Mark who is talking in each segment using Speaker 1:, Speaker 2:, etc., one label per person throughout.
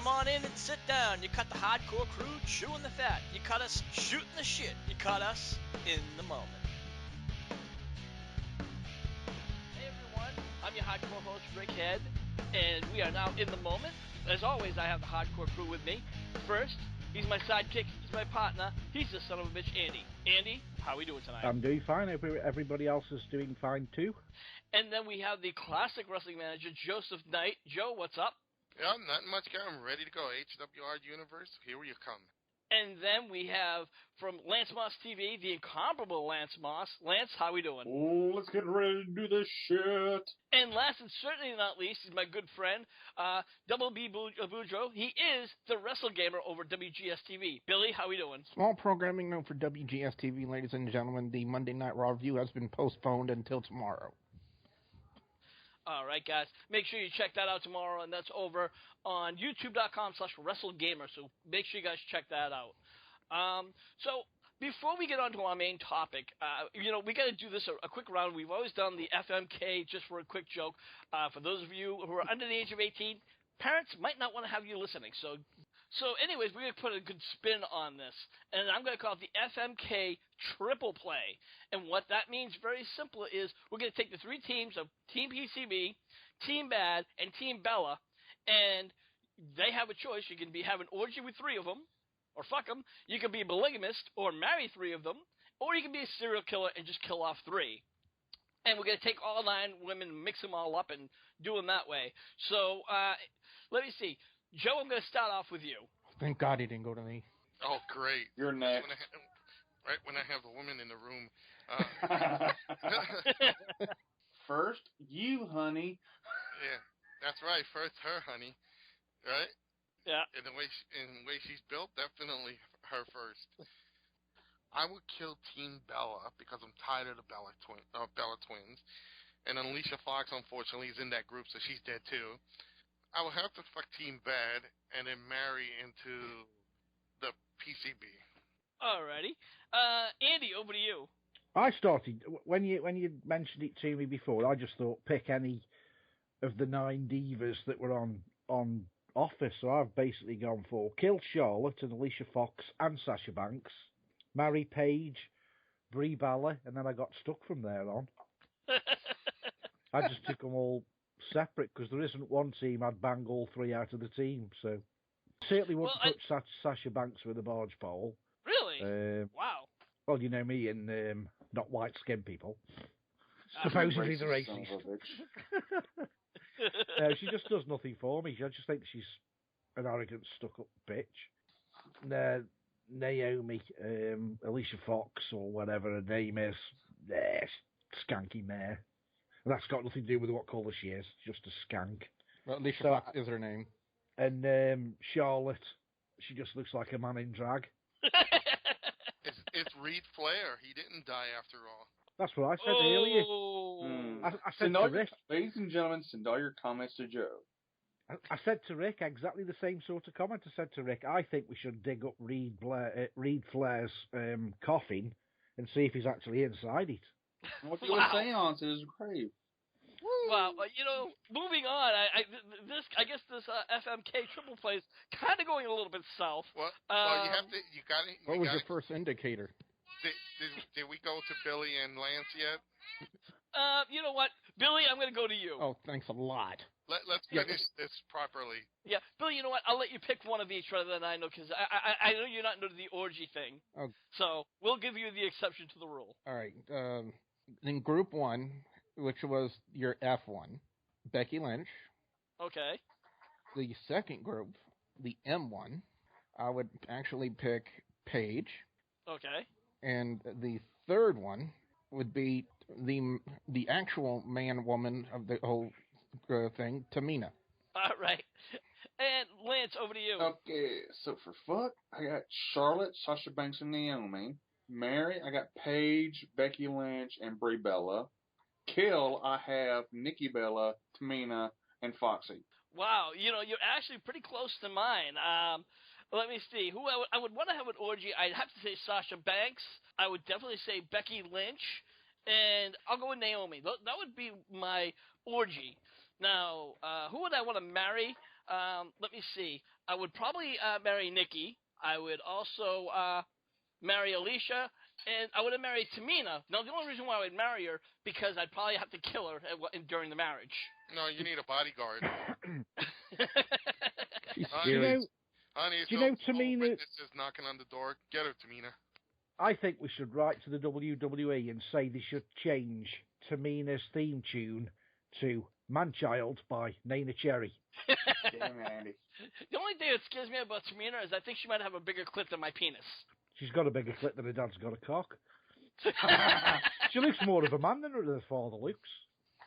Speaker 1: on in and sit down. You cut the hardcore crew chewing the fat. You cut us shooting the shit. You cut us in the moment. Hey everyone, I'm your hardcore host Rick Head, and we are now in the moment. As always, I have the hardcore crew with me. First, he's my sidekick, he's my partner, he's the son of a bitch, Andy. Andy, how are we doing tonight?
Speaker 2: I'm doing fine. Everybody else is doing fine too.
Speaker 1: And then we have the classic wrestling manager, Joseph Knight. Joe, what's up?
Speaker 3: Yeah, not much, guy. I'm ready to go. HWR Universe, here you come.
Speaker 1: And then we have, from Lance Moss TV, the incomparable Lance Moss. Lance, how we doing?
Speaker 4: Oh, let's get ready to do this shit.
Speaker 1: And last and certainly not least is my good friend, Double B Boudreaux. He is the WrestleGamer over WGSTV. Billy, how we doing?
Speaker 5: Small programming note for WGSTV, ladies and gentlemen. The Monday Night Raw review has been postponed until tomorrow.
Speaker 1: All right, guys. Make sure you check that out tomorrow, and that's over on youtube.com/WrestleGamer, so make sure you guys check that out. So before we get on to our main topic, we got to do this a quick round. We've always done the FMK just for a quick joke. For those of you who are under the age of 18, parents might not want to have you listening. So anyways, we're going to put a good spin on this, and I'm going to call it the FMK Triple Play. And what that means, very simple, is we're going to take the three teams of Team PCB, Team Bad, and Team Bella, and they have a choice. You can have an orgy with three of them, or fuck them. You can be a polygamist, or marry three of them, or you can be a serial killer and just kill off three. And we're going to take all 9 women, mix them all up, and do them that way. So let me see. Joe, I'm going to start off with you.
Speaker 5: Thank God he didn't go to me.
Speaker 3: Oh, great.
Speaker 4: You're next.
Speaker 3: Right when I have the woman in the room.
Speaker 4: First, you, honey.
Speaker 3: Yeah, that's right. First, her, honey. Right?
Speaker 1: Yeah.
Speaker 3: And the way she's built, definitely her first. I would kill Team Bella because I'm tired of the Bella twins. And Alicia Fox, unfortunately, is in that group, so she's dead too. I would have to fuck Team Bad and then marry into the PCB.
Speaker 1: Alrighty. Andy, over to you.
Speaker 2: I started when you mentioned it to me before. I just thought pick any of the 9 divas that were on Office. So I've basically gone for kill Charlotte and Alicia Fox and Sasha Banks, marry Paige, Brie Bella, and then I got stuck from there on. I just took them all separate because there isn't one team I'd bang all 3 out of the team. So certainly wouldn't touch Sasha Banks with a barge pole.
Speaker 1: Really? Wow.
Speaker 2: Well, you know me and not white-skinned people. Supposedly the racist. No, she just does nothing for me. I just think she's an arrogant, stuck-up bitch. Naomi, Alicia Fox, or whatever her name is, skanky mare. And that's got nothing to do with what colour she is, just a skank.
Speaker 5: Well, Alicia Fox is her name.
Speaker 2: And Charlotte, she just looks like a man in drag.
Speaker 3: It's Reed Flair. He didn't die after all.
Speaker 2: That's what I said earlier. I said to Rick,
Speaker 4: ladies and gentlemen, send all your comments to Joe.
Speaker 2: I said to Rick exactly the same sort of comment. I said to Rick, I think we should dig up Reed Flair's coffin and see if he's actually inside it.
Speaker 4: What you were saying on his grave.
Speaker 1: Well, moving on. I guess this FMK Triple Play is kind of going a little bit south.
Speaker 3: Well, you got it.
Speaker 5: What was your first indicator?
Speaker 3: Did we go to Billy and Lance yet?
Speaker 1: You know what, Billy? I'm going to go to you.
Speaker 5: Oh, thanks a lot.
Speaker 3: Let's finish this properly.
Speaker 1: Yeah, Billy. You know what? I'll let you pick one of each rather than I know, because I know you're not into the orgy thing.
Speaker 5: Oh.
Speaker 1: So we'll give you the exception to the rule.
Speaker 5: All right. In Group 1, which was your F1, Becky Lynch.
Speaker 1: Okay.
Speaker 5: The second group, the M1, I would actually pick Paige.
Speaker 1: Okay.
Speaker 5: And the third one would be the actual man-woman of the whole thing, Tamina.
Speaker 1: All right. And Lance, over to you.
Speaker 4: Okay, so for fuck, I got Charlotte, Sasha Banks, and Naomi. Mary, I got Paige, Becky Lynch, and Brie Bella. Kill, I have Nikki Bella, Tamina, and Foxy.
Speaker 1: Wow, you're actually pretty close to mine. Let me see. Who I would want to have an orgy. I'd have to say Sasha Banks. I would definitely say Becky Lynch. And I'll go with Naomi. That would be my orgy. Now, who would I want to marry? Let me see. I would probably marry Nikki. I would also marry Alicia, and I would have married Tamina. Now, the only reason why I would marry her, because I'd probably have to kill her during the marriage.
Speaker 3: No, you need a bodyguard.
Speaker 5: She's
Speaker 3: Honey,
Speaker 5: scary.
Speaker 3: honey,
Speaker 2: Do you know Tamina?
Speaker 3: witnesses knocking on the door. Get her, Tamina.
Speaker 2: I think we should write to the WWE and say they should change Tamina's theme tune to Man-Child by Nana Cherry.
Speaker 4: Damn, Andy.
Speaker 1: The only thing that scares me about Tamina is I think she might have a bigger clit than my penis.
Speaker 2: She's got a bigger clit than her dad's got a cock. She looks more of a man than her father looks.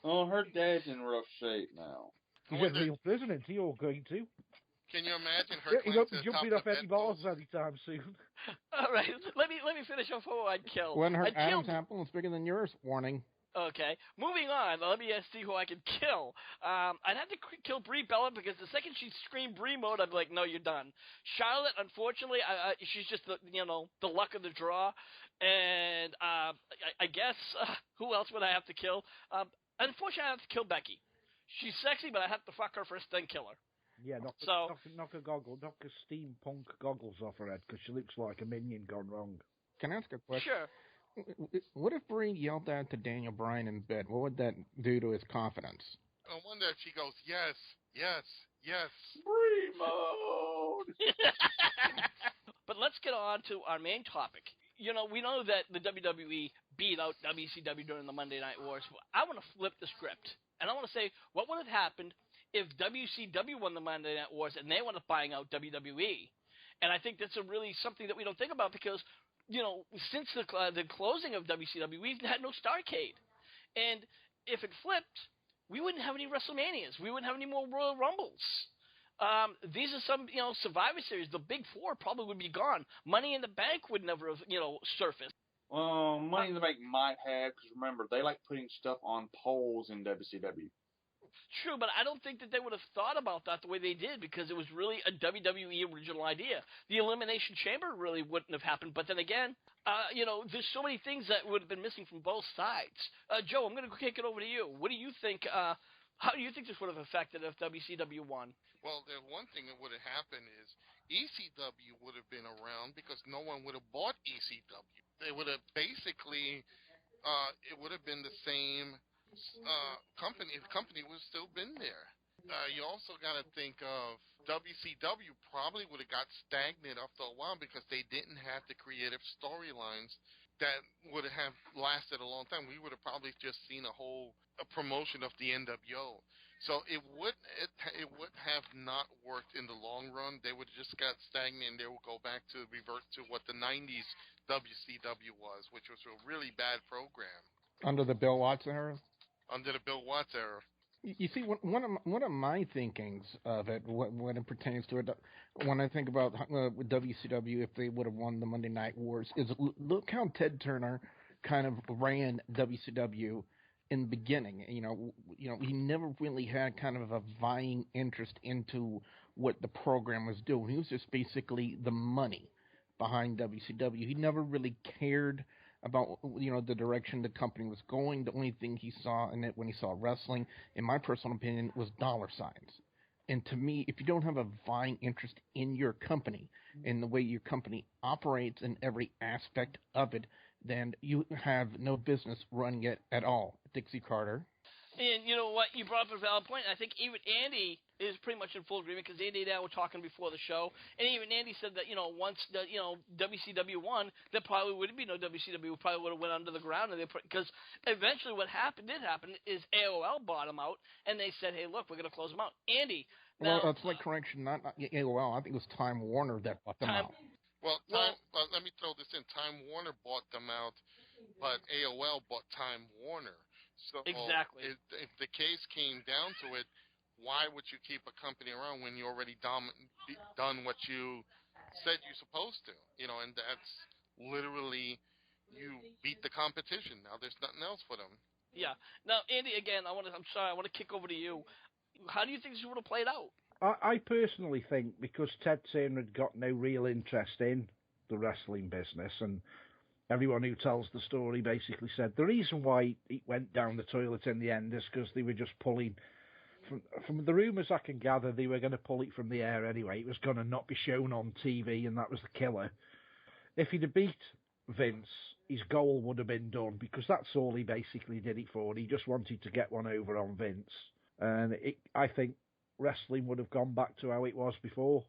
Speaker 4: Oh, her dad's in rough shape now.
Speaker 2: He's in real prison, isn't he? You're going to.
Speaker 3: Can you imagine her
Speaker 2: He
Speaker 3: climbing
Speaker 2: won't
Speaker 3: to
Speaker 2: be
Speaker 3: the top
Speaker 2: jumping
Speaker 3: of
Speaker 2: off
Speaker 3: the
Speaker 2: any bars
Speaker 3: bedpost?
Speaker 2: anytime soon.
Speaker 1: All right, let me finish off who I'd kill.
Speaker 5: When her
Speaker 1: I'd
Speaker 5: Adam's
Speaker 1: kill.
Speaker 5: apple is bigger than yours, warning.
Speaker 1: Okay, moving on. Let me see who I could kill. I'd have to kill Brie Bella because the second she screamed Brie mode, I'd be like, no, you're done. Charlotte, unfortunately, she's just the luck of the draw. And I guess who else would I have to kill? Unfortunately, I have to kill Becky. She's sexy, but I have to fuck her first, then kill her.
Speaker 2: Yeah, knock a steampunk goggles off her head because she looks like a minion gone wrong.
Speaker 5: Can I ask a question?
Speaker 1: Sure.
Speaker 5: What if Brie yelled out to Daniel Bryan in bed? What would that do to his confidence?
Speaker 3: I wonder if she goes, yes, yes, yes.
Speaker 4: Free mode!
Speaker 1: But let's get on to our main topic. We know that the WWE beat out WCW during the Monday Night Wars. I want to flip the script, and I want to say, what would have happened if WCW won the Monday Night Wars and they wound up buying out WWE? And I think that's something that we don't think about because, since the closing of WCW, we've had no Starrcade. And if it flipped, we wouldn't have any WrestleManias. We wouldn't have any more Royal Rumbles. These are some, Survivor Series. The Big Four probably would be gone. Money in the Bank would never have, surfaced.
Speaker 4: Well, Money in the Bank might have, because remember, they like putting stuff on polls in WCW.
Speaker 1: True, but I don't think that they would have thought about that the way they did because it was really a WWE original idea. The Elimination Chamber really wouldn't have happened, but then again, there's so many things that would have been missing from both sides. Joe, I'm going to kick it over to you. What do you think? How do you think this would have affected if WCW won?
Speaker 3: Well, the one thing that would have happened is ECW would have been around because no one would have bought ECW. They would have basically, it would have been the same company. The company would have still been there. You also got to think of WCW probably would have got stagnant after a while because they didn't have the creative storylines that would have lasted a long time. We would have probably just seen a promotion of the NWO. So it would have not worked in the long run. They would have just got stagnant and they would go back to revert to what the 90s WCW was, which was a really bad program.
Speaker 5: Under the Bill Watts era?
Speaker 3: Under the Bill Watts era.
Speaker 5: You see, one of my thinkings of it, when it pertains to it, when I think about WCW, if they would have won the Monday Night Wars, is look how Ted Turner kind of ran WCW in the beginning. He never really had kind of a vying interest into what the program was doing. He was just basically the money behind WCW. He never really cared about the direction the company was going. The only thing he saw in it when he saw wrestling, in my personal opinion, was dollar signs. And to me, if you don't have a vying interest in your company, in the way your company operates in every aspect of it, then you have no business running it at all. Dixie Carter.
Speaker 1: And you know what? You brought up a valid point. I think even Andy is pretty much in full agreement because Andy and I were talking before the show, and even Andy said that once the WCW won, there probably wouldn't be no WCW. We probably would have went under the ground, and because eventually what did happen is AOL bought them out, and they said, "Hey, look, we're going to close them out." Andy, now,
Speaker 5: well, it's like correction, not AOL. I think it was Time Warner that bought them out.
Speaker 3: Well, let me throw this in. Time Warner bought them out, but AOL bought Time Warner. So
Speaker 1: exactly.
Speaker 3: If the case came down to it, why would you keep a company around when you already done what you said you're supposed to? And that's literally you beat the competition. Now there's nothing else for them.
Speaker 1: Yeah. Now, Andy, again, I want to kick over to you. How do you think this would have played out?
Speaker 2: I personally think because Ted Turner had got no real interest in the wrestling business, and everyone who tells the story basically said the reason why it went down the toilet in the end is because they were just pulling from the rumours I can gather, they were going to pull it from the air anyway. It was going to not be shown on TV, and that was the killer. If he'd have beat Vince, his goal would have been done, because that's all he basically did it for. He just wanted to get one over on Vince. And I think wrestling would have gone back to how it was before,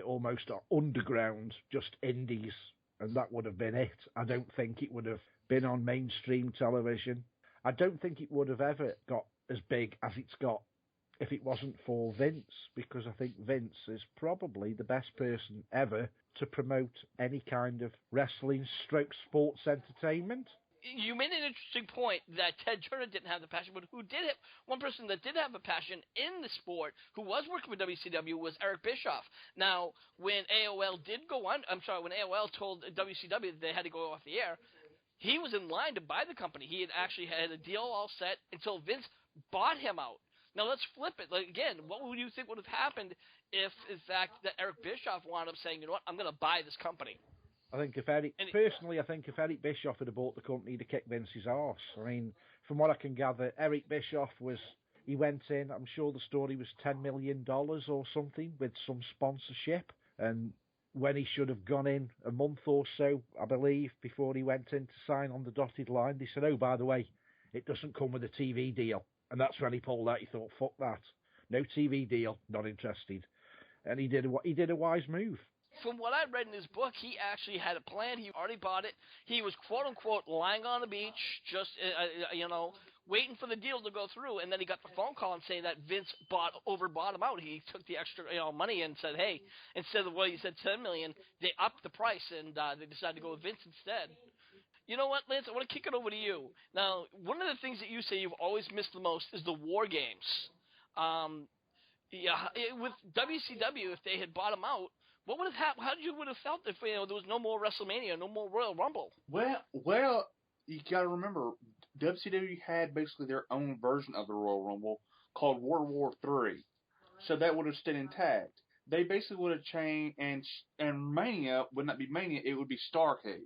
Speaker 2: almost underground, just indies, and that would have been it. I don't think it would have been on mainstream television. I don't think it would have ever got as big as it's got if it wasn't for Vince, because I think Vince is probably the best person ever to promote any kind of wrestling stroke sports entertainment.
Speaker 1: You made an interesting point that Ted Turner didn't have the passion, but one person that did have a passion in the sport, who was working with WCW, was Eric Bischoff. Now, when AOL when AOL told WCW that they had to go off the air, he was in line to buy the company. He had actually had a deal all set until Vince bought him out. Now let's flip it. Again, what would you think would have happened if, in fact, that Eric Bischoff wound up saying, you know what, I'm going to buy this company?
Speaker 2: I think if Eric Bischoff had bought the company, he'd have kicked Vince's arse. I mean, from what I can gather, Eric Bischoff he went in, I'm sure the story was $10 million or something, with some sponsorship, and when he should have gone in a month or so, I believe, before he went in to sign on the dotted line, they said, oh, by the way, it doesn't come with a TV deal. And that's when he pulled out. He thought, fuck that. No TV deal, not interested. And he did a wise move.
Speaker 1: From what I read in his book, he actually had a plan. He already bought it. He was, quote-unquote, lying on the beach, just, waiting for the deal to go through. And then he got the phone call and saying that Vince overbought him out. He took the extra money and said, hey, instead of what he said, $10 million, they upped the price, and they decided to go with Vince instead. You know what, Lance? I want to kick it over to you. Now, one of the things that you say you've always missed the most is the War Games. With WCW, if they had bought them out, what would have happened? How would have felt if there was no more WrestleMania, no more Royal Rumble?
Speaker 4: Well, you got to remember, WCW had basically their own version of the Royal Rumble called World War III, so that would have stayed intact. They basically would have changed, and Mania would not be Mania; it would be Starrcade.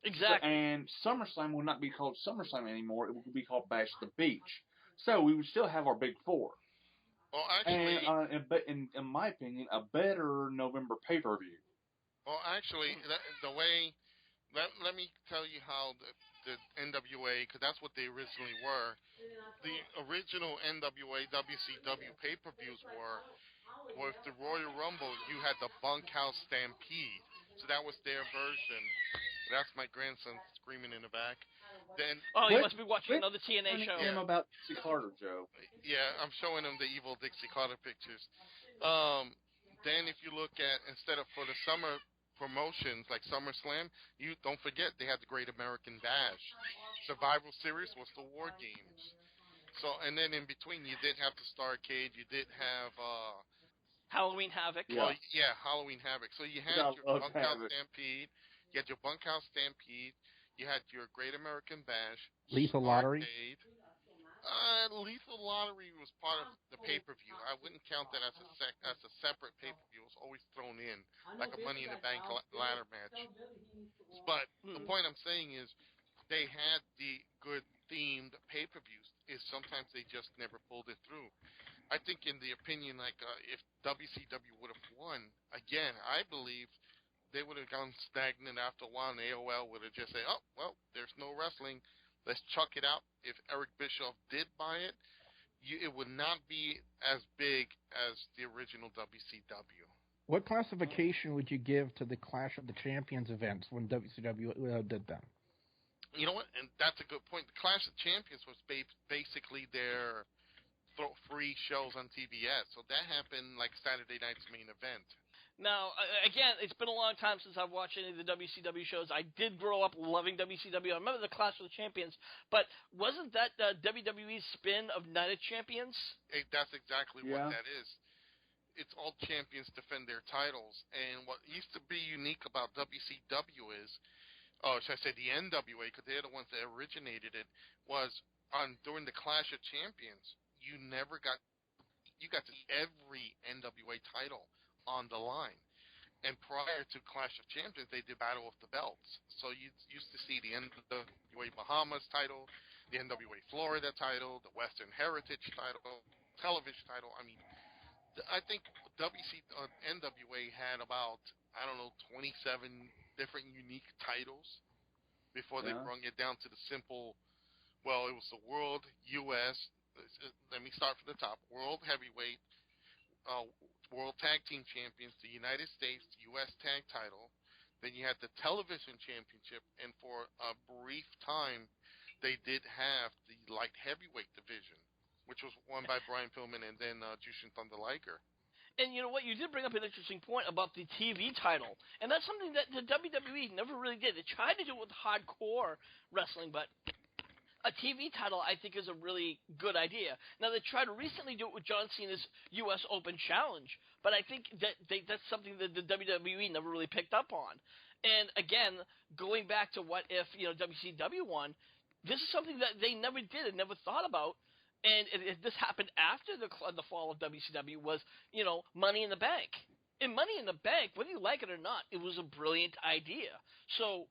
Speaker 1: Exactly.
Speaker 4: And SummerSlam would not be called SummerSlam anymore. It would be called Bash the Beach. So we would still have our big four.
Speaker 3: Well, actually...
Speaker 4: And in my opinion, a better November pay-per-view.
Speaker 3: Well, actually, let me tell you how the NWA, because that's what they originally were. The original NWA WCW pay-per-views were with the Royal Rumble, you had the Bunkhouse Stampede. So that was their version. That's my grandson screaming in the back. Then,
Speaker 1: you must be watching another TNA show.
Speaker 4: Him about Dixie Carter, Joe.
Speaker 3: Yeah, I'm showing him the evil Dixie Carter pictures. Then if you look at, instead of for the summer promotions like SummerSlam, you don't forget they had the Great American Bash. Survival Series was the War Games. So, and then in between you did have the Starrcade, you did have
Speaker 1: Halloween Havoc.
Speaker 3: Yeah. Well, yeah, Halloween Havoc. So you had your Bunkhouse Stampede, you had your Bunkhouse Stampede, you had your Great American Bash,
Speaker 5: Lethal Lottery.
Speaker 3: Lethal Lottery was part of the pay-per-view. I wouldn't count that as a separate pay-per-view. It was always thrown in like a Money in the Bank ladder match. But the point I'm saying is they had the good themed pay-per-views. Is sometimes they just never pulled it through. I think in the opinion, if WCW would have won, again, I believe they would have gone stagnant after a while, and AOL would have just said, oh, well, there's no wrestling. Let's chuck it out. If Eric Bischoff did buy it, it would not be as big as the original WCW.
Speaker 5: What classification would you give to the Clash of the Champions events when WCW did them?
Speaker 3: You know what? And that's a good point. The Clash of Champions was basically their free shows on TBS. So that happened like Saturday night's main event.
Speaker 1: Now, again, it's been a long time since I've watched any of the WCW shows. I did grow up loving WCW. I remember the Clash of the Champions, but wasn't that WWE's spin of Night of Champions?
Speaker 3: That's exactly what that is. It's all champions defend their titles, and what used to be unique about WCW is, should I say the NWA, because they're the ones that originated it, was during the Clash of Champions, you got to see every NWA title on the line. And prior to Clash of Champions, they did Battle of the Belts. So you used to see the NWA Bahamas title, the NWA Florida title, the Western Heritage title. television title, I mean, I think NWA had about, I don't know, 27 different unique titles before they
Speaker 4: Yeah.
Speaker 3: brung it down to the simple, well, it was the World, U.S., let me start from the top, World Heavyweight, World Tag Team Champions, the United States, U.S. Tag Title. Then you had the Television Championship, and for a brief time, they did have the Light Heavyweight division, which was won by Brian Pillman and then Jushin Thunder Liger.
Speaker 1: And you know what? You did bring up an interesting point about the TV title, and that's something that the WWE never really did. They tried to do it with hardcore wrestling, but a TV title, I think, is a really good idea. Now, they tried to recently do it with John Cena's U.S. Open Challenge, but I think that's something that the WWE never really picked up on. And again, going back to what if WCW won, this is something that they never did and never thought about. And this happened after the fall of WCW was, Money in the Bank. And Money in the Bank, whether you like it or not, it was a brilliant idea. So,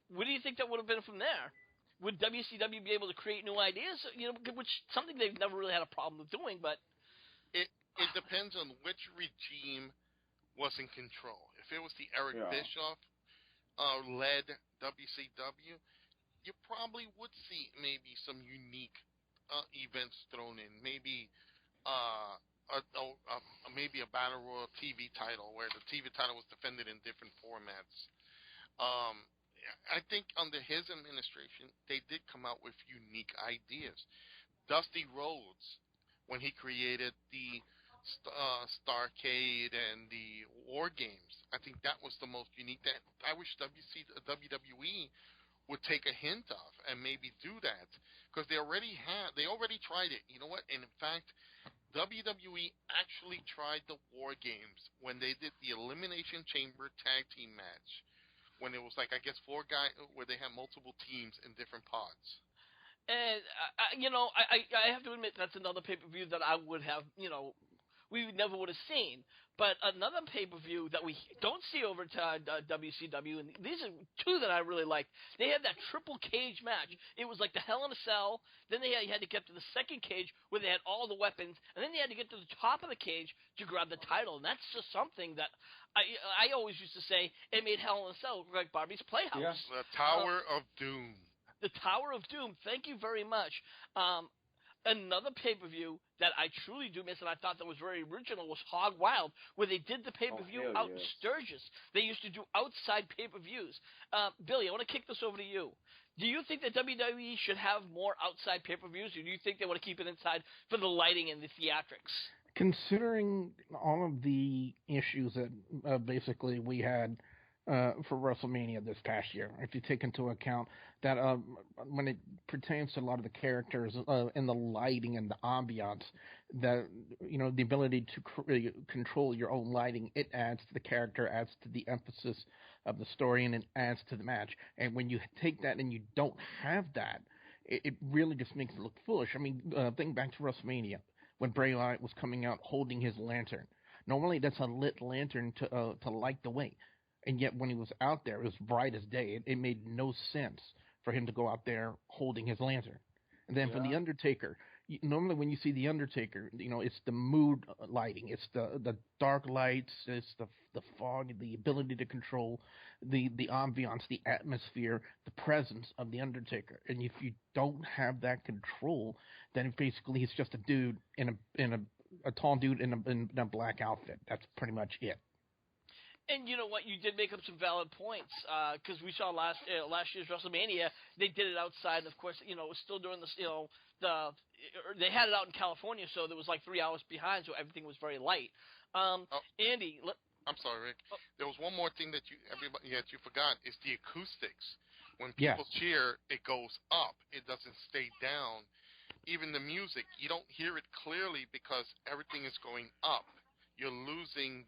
Speaker 1: what do you think that would have been from there? Would WCW be able to create new ideas? Which something they've never really had a problem with doing, but
Speaker 3: it depends on which regime was in control. If it was the Eric Bischoff led WCW, you probably would see maybe some unique events thrown in. Maybe maybe a Battle Royal TV title where the TV title was defended in different formats. I think under his administration, they did come out with unique ideas. Dusty Rhodes, when he created the Starrcade and the War Games, I think that was the most unique. That I wish WWE would take a hint of and maybe do that, because they already tried it. You know what? And in fact, WWE actually tried the War Games when they did the Elimination Chamber tag team match, when it was like, I guess, 4 guys where they had multiple teams in different pods.
Speaker 1: And I have to admit that's another pay-per-view that I would have, we never would have seen. But another pay-per-view that we don't see over to WCW, and these are 2 that I really liked. They had that triple cage match. It was like the Hell in a Cell. Then you had to get to the second cage where they had all the weapons, and then you had to get to the top of the cage to grab the title. And that's just something that I always used to say it made Hell in a Cell look like Barbie's Playhouse.
Speaker 4: Yes.
Speaker 3: The Tower of Doom.
Speaker 1: The Tower of Doom. Thank you very much. Another pay-per-view that I truly do miss, and I thought that was very original, was Hog Wild, where they did the pay-per-view out in Sturgis. They used to do outside pay-per-views. Billy, I want to kick this over to you. Do you think that WWE should have more outside pay-per-views, or do you think they want to keep it inside for the lighting and the theatrics?
Speaker 5: Considering all of the issues that basically we had for WrestleMania this past year, if you take into account that when it pertains to a lot of the characters and the lighting and the ambiance, that the ability to control your own lighting, it adds to the character, adds to the emphasis of the story, and it adds to the match. And when you take that and you don't have that, it really just makes it look foolish. I mean, think back to WrestleMania when Bray Wyatt was coming out holding his lantern. Normally, that's a lit lantern to light the way. And yet, when he was out there, it was bright as day. It made no sense for him to go out there holding his lantern. And then for The Undertaker, normally when you see The Undertaker, it's the mood lighting. It's the dark lights. It's the fog, the ability to control the ambiance, the atmosphere, the presence of The Undertaker. And if you don't have that control, then basically he's just a dude in a tall dude in a black outfit. That's pretty much it.
Speaker 1: And you know what? You did make up some valid points because we saw last year's WrestleMania. They did it outside. Of course, it was still during this. They had it out in California, so there was like 3 hours behind, so everything was very light. Andy,
Speaker 3: I'm sorry, Rick. There was one more thing that you forgot is the acoustics. When people cheer, it goes up. It doesn't stay down. Even the music, you don't hear it clearly because everything is going up. You're losing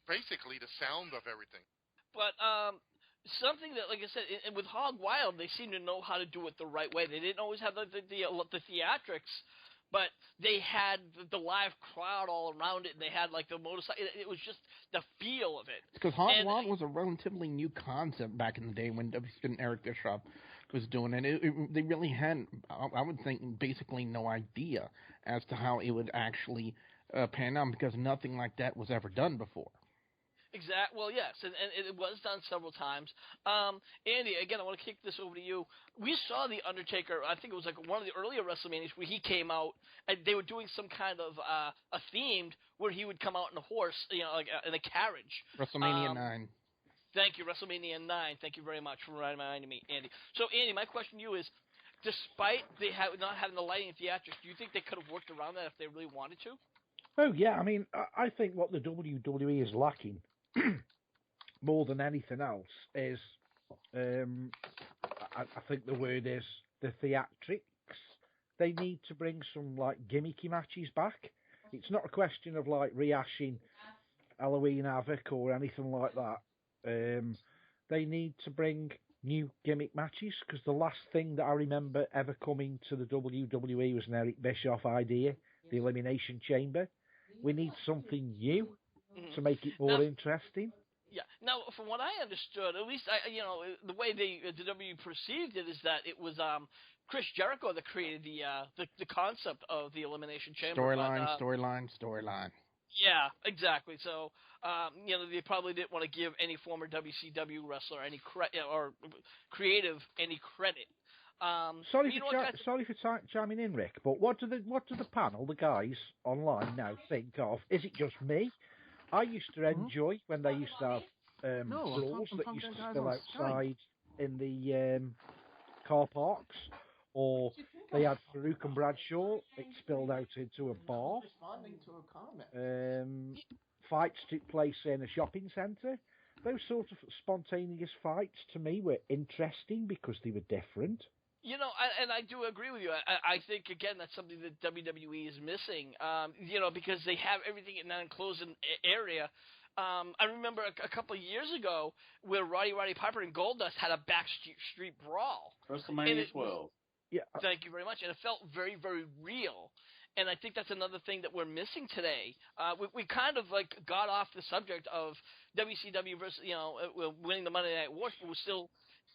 Speaker 3: basically the sound of everything.
Speaker 1: But something that, like I said, and with Hog Wild, they seem to know how to do it the right way. They didn't always have the theatrics, but they had the live crowd all around it, and they had like the motorcycle. It was just the feel of it.
Speaker 5: Because Hot Rod was a relatively new concept back in the day when Eric Bischoff was doing it. They really had, I would think, basically no idea as to how it would actually pan out, because nothing like that was ever done before.
Speaker 1: Well, yes, and it was done several times. Andy, again, I want to kick this over to you. We saw The Undertaker, I think it was like one of the earlier WrestleManias, where he came out, and they were doing some kind of a themed, where he would come out in a horse, like in a carriage.
Speaker 5: WrestleMania 9.
Speaker 1: Thank you, WrestleMania 9. Thank you very much for reminding me, Andy. So, Andy, my question to you is, despite not having the lighting and theatrics, do you think they could have worked around that if they really wanted to?
Speaker 2: Oh, yeah. I mean, I think what the WWE is lacking more than anything else is, I think the word is the theatrics. They need to bring some, like, gimmicky matches back. It's not a question of, like, rehashing Halloween Havoc or anything like that. They need to bring new gimmick matches, because the last thing that I remember ever coming to the WWE was an Eric Bischoff idea, the Elimination Chamber. We need something new to make it more interesting.
Speaker 1: Yeah. Now, from what I understood, at least the way the WWE perceived it is that it was Chris Jericho that created the concept of the Elimination Chamber.
Speaker 5: Storyline.
Speaker 1: Yeah, exactly. So, they probably didn't want to give any former WCW wrestler any credit or creative any credit.
Speaker 2: Sorry for chiming in, Rick, but what do the panel, the guys online now think of? Is it just me? I used to enjoy when they used to have brawls that used to spill outside in the car parks, or they had Farouk and Bradshaw. It spilled out into a bar. Fights took place in a shopping centre. Those sort of spontaneous fights, to me, were interesting because they were different.
Speaker 1: I do agree with you. I think, again, that's something that WWE is missing, because they have everything in an enclosed area. I remember a couple of years ago where Roddy Piper and Goldust had a backstreet brawl.
Speaker 4: WrestleMania 12.
Speaker 2: Yeah.
Speaker 1: Thank you very much. And it felt very, very real. And I think that's another thing that we're missing today. We kind of like got off the subject of WCW versus, winning the Monday Night Wars, but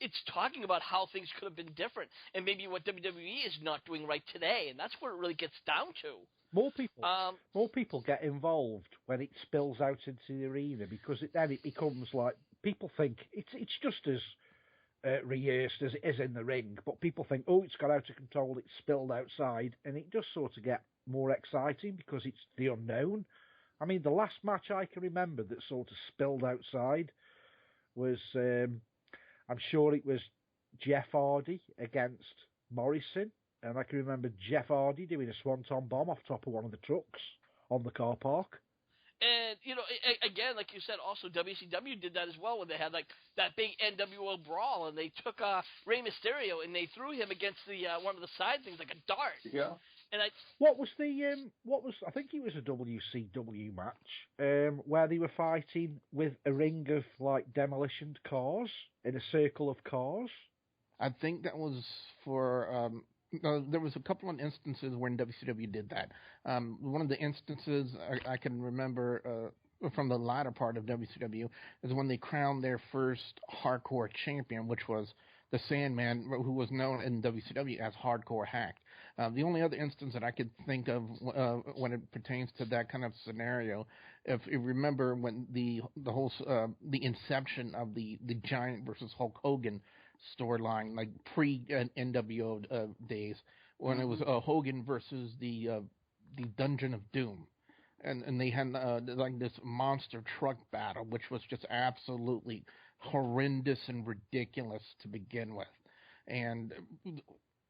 Speaker 1: it's talking about how things could have been different and maybe what WWE is not doing right today. And that's where it really gets down to.
Speaker 2: More people get involved when it spills out into the arena, because then it becomes like, people think it's just as rehearsed as it is in the ring, but people think, oh, it's got out of control, it's spilled outside, and it does sort of get more exciting because it's the unknown. I mean, the last match I can remember that sort of spilled outside was, I'm sure it was Jeff Hardy against Morrison, and I can remember Jeff Hardy doing a swanton bomb off top of one of the trucks on the car park.
Speaker 1: And, again, like you said, also WCW did that as well, when they had, like, that big NWO brawl, and they took Rey Mysterio, and they threw him against the one of the side things, like a dart.
Speaker 4: Yeah.
Speaker 1: And
Speaker 2: I think it was a WCW match, where they were fighting with a ring of, like, demolitioned cars in a circle of cars.
Speaker 5: I think that was for... there was a couple of instances when WCW did that. One of the instances I can remember from the latter part of WCW is when they crowned their first hardcore champion, which was the Sandman, who was known in WCW as Hardcore Hack. The only other instance that I could think of when it pertains to that kind of scenario, if you remember when the inception of the Giant versus Hulk Hogan storyline, like pre-NWO days, when it was Hogan versus the Dungeon of Doom, and they had like this monster truck battle, which was just absolutely horrendous and ridiculous to begin with. And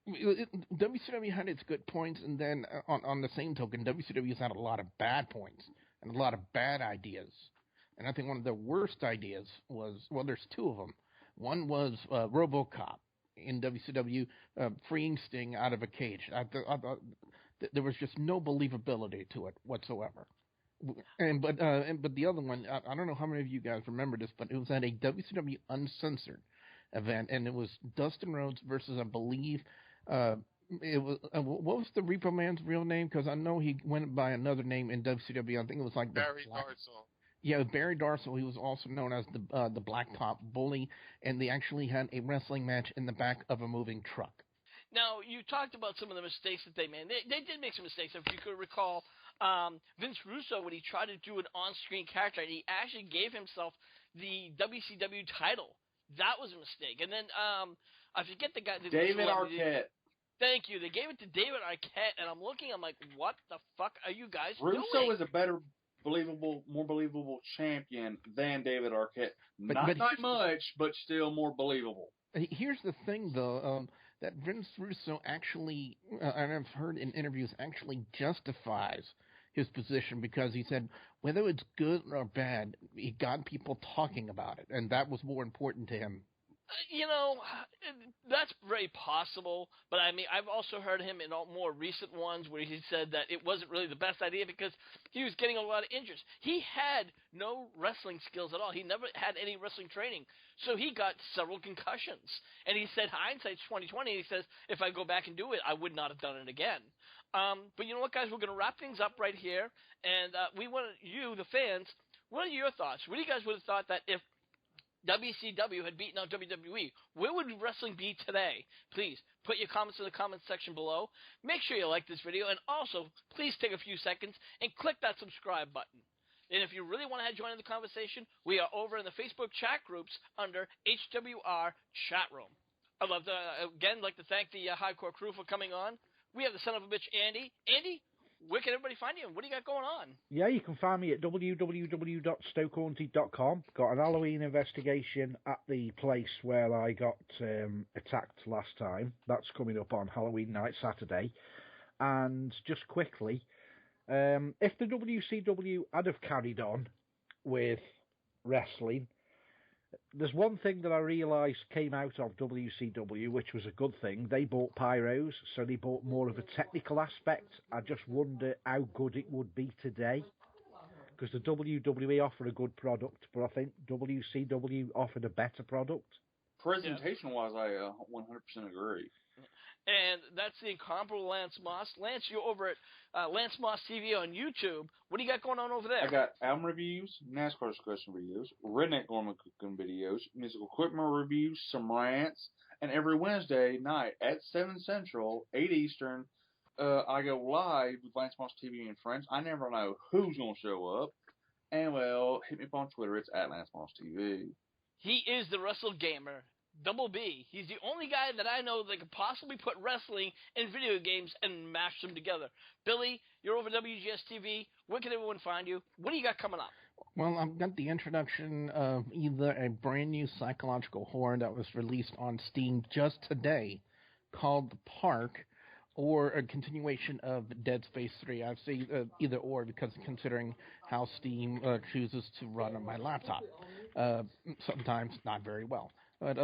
Speaker 5: WCW had its good points, and then on the same token, WCW's had a lot of bad points and a lot of bad ideas. And I think one of the worst ideas was, well, there's two of them. One was RoboCop in WCW freeing Sting out of a cage. I thought there was just no believability to it whatsoever. But the other one, I don't know how many of you guys remember this, but it was at a WCW Uncensored event, and it was Dustin Rhodes versus, I believe, it was what was the Repo Man's real name? Because I know he went by another name in WCW. I think it was like
Speaker 3: Barry Darsow.
Speaker 5: Yeah, Barry Darsow, he was also known as the Blacktop Bully, and they actually had a wrestling match in the back of a moving truck.
Speaker 1: Now, you talked about some of the mistakes that they made. They did make some mistakes. If you could recall, Vince Russo, when he tried to do an on-screen character, he actually gave himself the WCW title. That was a mistake. And then I forget the guy.
Speaker 4: David Arquette.
Speaker 1: Thank you. They gave it to David Arquette, and I'm like, what the fuck are you guys
Speaker 4: Russo
Speaker 1: doing?
Speaker 4: is a better, more believable champion than David Arquette. Not much, but still more believable.
Speaker 5: Here's the thing, though, that Vince Russo actually, and I've heard in interviews, actually justifies his position because he said whether it's good or bad, he got people talking about it, and that was more important to him.
Speaker 1: You know, that's very possible, but I mean, I've also heard him in more recent ones where he said that it wasn't really the best idea because he was getting a lot of injuries. He had no wrestling skills at all. He never had any wrestling training, so he got several concussions. And he said, hindsight's 20/20. He says, if I go back and do it, I would not have done it again. But you know what, guys? We're going to wrap things up right here, and we want you, the fans, what are your thoughts? What do you guys would have thought that if WCW had beaten out WWE, where would wrestling be today? Please put your comments in the comments section below. Make sure you like this video, and also please take a few seconds and click that subscribe button. And if you really want to join in the conversation, we are over in the Facebook chat groups under HWR Chat Room. I'd love to again like to thank the Hardcore crew for coming on. We have the son of a bitch Andy. Andy, where can everybody find you? What do you got going on?
Speaker 2: Yeah, you can find me at www.stokehaunted.com. Got an Halloween investigation at the place where I got attacked last time. That's coming up on Halloween night, Saturday. And just quickly, if the WCW had have carried on with wrestling, there's one thing that I realised came out of WCW, which was a good thing. They bought pyros, so they bought more of a technical aspect. I just wonder how good it would be today. Because the WWE offered a good product, but I think WCW offered a better product.
Speaker 4: Presentation-wise, I 100% agree.
Speaker 1: And that's the incomparable Lance Moss. Lance, you're over at Lance Moss TV on YouTube. What do you got going on over there?
Speaker 4: I got album reviews, NASCAR discussion videos, redneck Gorman cooking videos, musical equipment reviews, some rants, and every Wednesday night at 7 Central, 8 Eastern, I go live with Lance Moss TV and friends. I never know who's going to show up. And, well, hit me up on Twitter. It's at Lance Moss TV.
Speaker 1: He is the WrestleGamer. Double B. He's the only guy that I know that could possibly put wrestling and video games and mash them together. Billy, you're over WGSTV. Where can everyone find you? What do you got coming up?
Speaker 5: Well, I've got the introduction of either a brand new psychological horror that was released on Steam just today called The Park, or a continuation of Dead Space 3. I've seen either or because considering how Steam chooses to run on my laptop. Sometimes not very well. But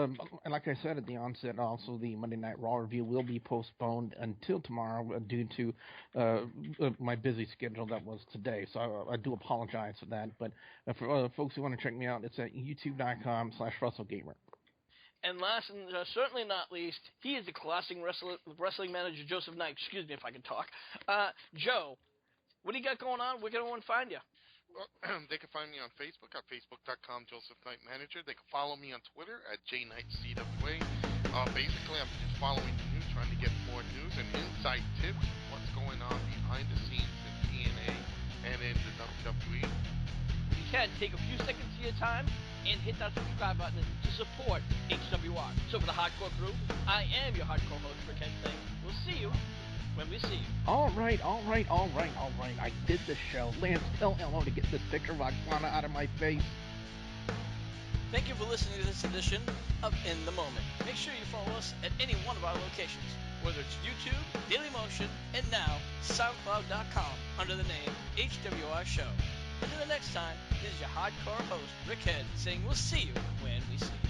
Speaker 5: like I said at the onset, also the Monday Night Raw review will be postponed until tomorrow due to my busy schedule that was today. So I do apologize for that. But for folks who want to check me out, it's at youtube.com/WrestleGamer.
Speaker 1: And last and certainly not least, he is the classic wrestling manager, Joseph Knight. Excuse me if I can talk. Joe, what do you got going on? Where can everyone find you?
Speaker 3: Well, they can find me on Facebook at facebook.com Joseph Knight Manager. They can follow me on Twitter at JKnightCWA. Basically, I'm just following the news, trying to get more news and inside tips, what's going on behind the scenes in TNA and in the WWE.
Speaker 1: You can take a few seconds of your time and hit that subscribe button to support HWR. So for the Hardcore crew, I am your Hardcore host, Rick Henson. We'll see you when we see you.
Speaker 5: All right. I did the show. Lance, tell Elmo to get this picture of Oksana out of my face.
Speaker 1: Thank you for listening to this edition of In the Moment. Make sure you follow us at any one of our locations, whether it's YouTube, Dailymotion, and now SoundCloud.com under the name HWR Show. Until the next time, this is your Hardcore host, Rick Head, saying we'll see you when we see you.